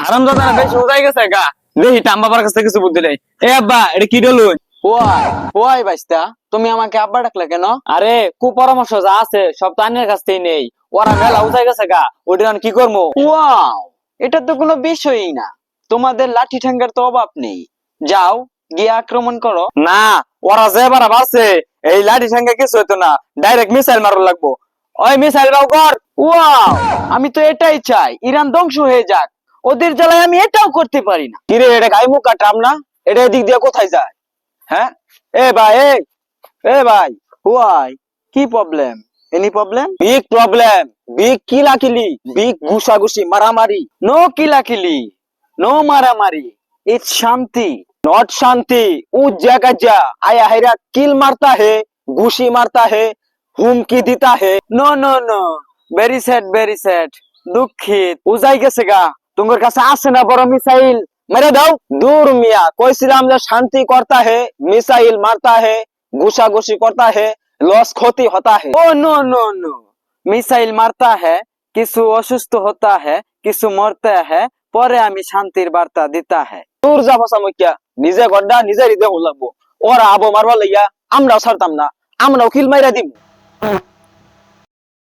হারামজাদা না বেশি উজাই গেছে গা। দেখি টাম্বাবার কাছে কিছু বুদ্ধি নেই। এ আব্বা এটা কি ডলুন? ওয়াই ওয়াই বাইস্তা, তুমি আমাকে আব্বা ডাকলে কেন? আরে কুপরামর্শ যা আছে সব তো আনের কাছ থেকেই নেই। ওরা মেলা উজাই গেছে গা, ওটা আমি কি করবো? ওয়াও, এটা তো কোনো বিষয়ই না। তোমাদের লাঠি ঠ্যাঙ্গার তো অভাব নেই, যাও গিয়ে আক্রমণ করো। না, ওরা যে বারা বাড়ছে এই লাঠি সঙ্গে কিছু হইতো না, ডাইরেক্ট মিসাইল মারো লাগবো। ওই মিসাইল বাউ কর। ওয়াও, আমি তো এটাই চাই, ইরান ধ্বংস হয়ে যাক। ওদের জ্বালায় আমি এটাও করতে পারি না। কিরে এটা গাই মুখ কাটাম না, এটা এদিক দিয়ে কোথায় যায়? হ্যাঁ এ ভাই এ ভাই, ওয়াই, কি problem? Any problem? Big problem, big কিলাকিলি, বিগ ঘুষাঘুষি মারামারি। নো কিলাকিলি, নো মারামারি, ইটস শান্তি। नॉट शांति। उस जगह जा आया है, किल मारता है, घुसी मारता है, हुमकी देता है। No no no, very sad, very sad, দুঃখিত। উজাই গেছে গা, তোমার কাছে আসে না বড় মিসাইল মেরে দাও। দূর মিয়া, কইছিলাম যে শান্তি করता है, मिसाइल मारता है, घुसाघुसी करता है, लॉस ক্ষতি होता है। ও no no no, missile Marta হ্যাঁ, কিছু অসুস্থ হতা হ্যাঁ, কিছু মরতে হ্যাঁ, পরে আমি শান্তির বার্তা দিতা হ্যাঁ। দূর যা ফসামুকিয়া, নিজে গড্ডা নিজে হৃদয় লাগবো। ওরা আবো মারবার লইয়া আমরাও ছাড়তাম না, আমরাও কিল মাইরা দিব।